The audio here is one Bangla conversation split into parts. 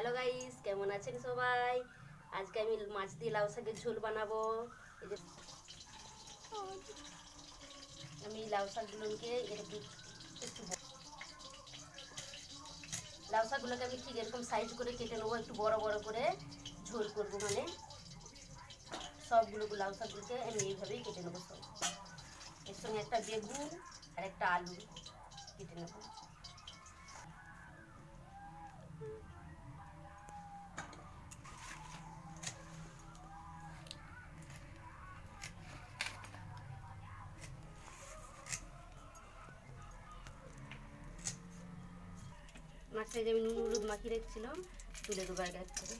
হ্যালো গাইস, কেমন আছেন সবাই? আজকে আমি মাছ দিয়ে লাউ শাকের ঝোল বানাবো। এই যে আমি লাউ শাকগুলোকে এরকম একটু লাউ শাকগুলোকে আমি ঠিক এরকম সাইজ করে কেটে নেবো, একটু বড় বড় করে ঝোল করবো। মানে সবগুলো লাউ শাকগুলোকে আমি এইভাবেই কেটে নেবো সব। এর সঙ্গে একটা বেগুন আর একটা আলু কেটে নেবো। মাছটা যে আমি নুন হলুদ মাখিয়ে রেখেছিলাম তুলে দেবো এক এক করে।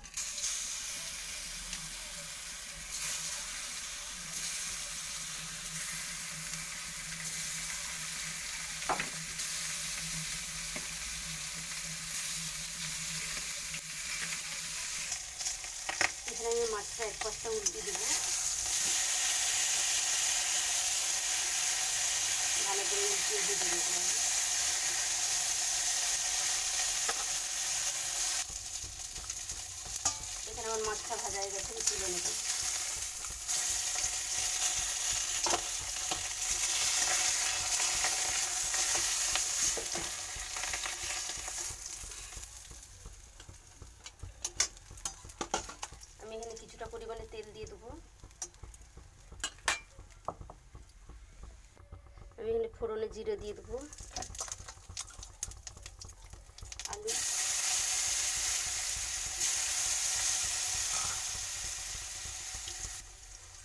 এখানে আমি মাছটা এক পাশটা উল্টে দেবো, ভালো করে উল্টিয়ে দিয়ে দেবো। এখানে আমার মাছটা ভাজা হয়ে গেছে, তুলে নেব। আমি এখানে কিছুটা পরিমাণে তেল দিয়ে দেবো। আমি এখানে ফোড়নে জিরে দিয়ে দেবো, আলু,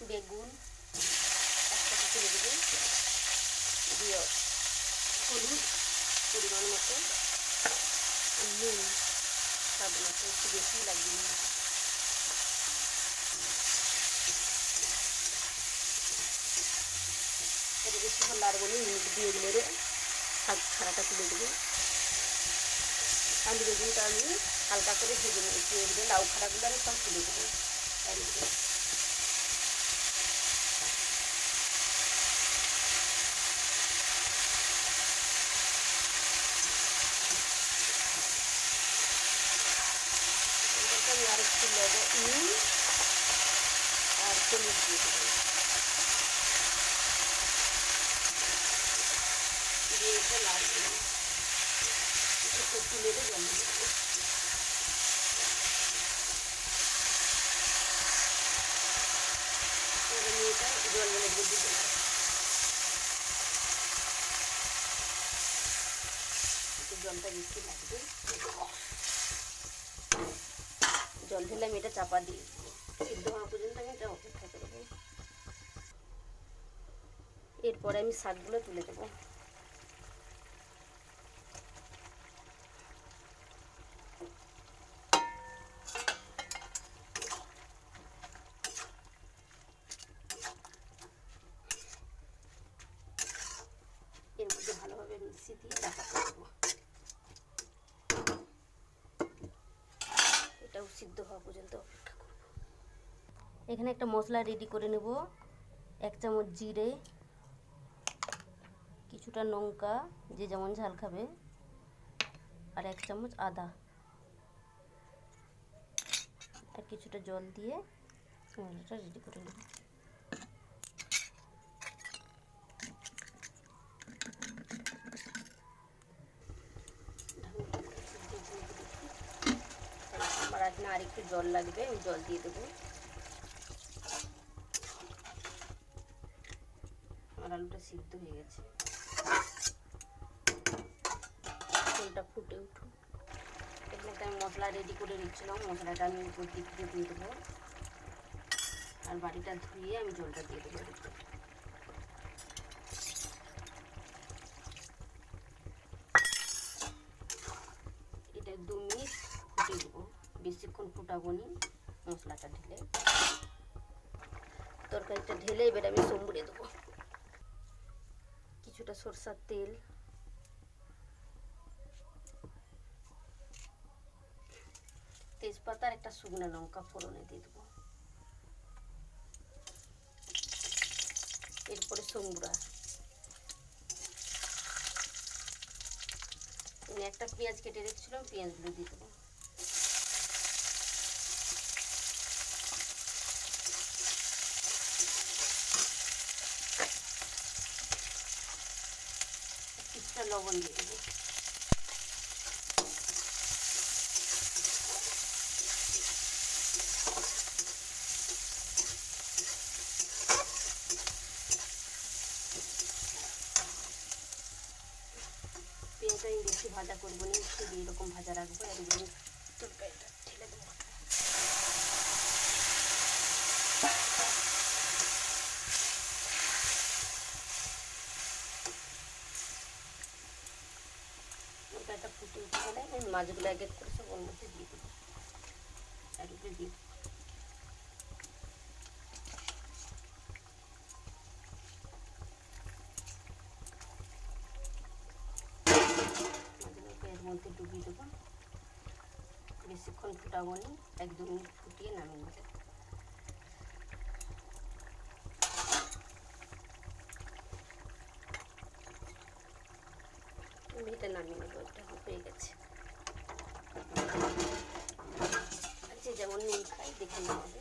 বেগুন একসাথে তুলে দেবো, দিয়ে হলুদ পরিমাণ মতো, নুন স্বাদ মতো, একটু বেশি লাগবে না। এটা বেশিক্ষণ লাগবে না, মিনিট দিয়ে দিলে শাক খাড়াটা তুলে দেবো। আলু বেগুনটা আমি হালকা করে ভেজে নিয়েছি, এগুলো লাউ খাড়াগুলো আমি সব তুলে দেবো। আমি আর একটু নুন আর হলুদ দিয়ে দেবো, দিয়ে এটা লাগবে না, একটু তুলে জল দিয়ে দেবো। এটা জল দিয়ে দেবো, জলটা বেশি লাগবে। জল ঢেলে আমি এটা চাপা দিয়ে সিদ্ধ হওয়া পর্যন্ত আমি এটা অপেক্ষা করবো। এরপরে আমি শাকগুলো তুলে দেবো। এর মধ্যে ভালোভাবে মিশিয়ে দিয়ে ঢাকা করবো, এটাও সিদ্ধ হওয়া পর্যন্ত অপেক্ষা করব। এখানে একটা মশলা রেডি করে নেব। 1 চামচ জিরে, কিছুটা লঙ্কা যে যেমন ঝাল খাবে, আর 1 চামচ আদা, আর কিছুটা জল দিয়ে মশলাটা রেডি করে নেব। আমার এখানে আর একটু জল লাগবে, আমি জল দিয়ে দেবো। আমার আলুটা সিদ্ধ হয়ে গেছে, ঝোলটা ফুটে উঠুক। এখানে একটা আমি মশলা রেডি করে নিচ্ছিলাম, মশলাটা আমি উপর দিক দিয়ে দিয়ে দেবো, আর বাড়িটা ধুয়ে আমি জলটা দিয়ে দেবো। এটা 2 মিনিট ফুটে দেবো, বেশিক্ষণ ফুটাবো নি। মশলাটা ঢেলে তরকারিটা ঢেলে এবার আমি সম্বরে দেবো। কিছুটা সরষের তেল, তেজপাতা আর একটা শুকনো লঙ্কা ফোড়নে দিয়ে দেবো। এরপরে সম্বুরা, একটা পেঁয়াজ কেটে রেখেছিলাম, পেঁয়াজগুলো দিয়ে দেবো। ফোড়ন দিয়ে দেবো। পেঁয়াজটা আমি বেশি ভাজা করবো না, একটু এরকম ভাজা রাখবো। একদম তরকারিটা ঢেলে দেবো। তরকারিটা ফুটে উঠে গেলে আমি মাছগুলো এক এক করে সব ওর মধ্যে দিয়ে দেবো, এক এক করে দিয়ে দেবো। মাছগুলোকে এর মধ্যে ডুবিয়ে দেবো। বেশিক্ষণ ফুটাবো না, 1-2 মিনিট ফুটিয়ে নামিয়ে নেবো। এটা নামিয়ে নেবো, এটা হয়ে গেছে। আচ্ছা, যেমন নুন খাই দেখে নেওয়া হবে।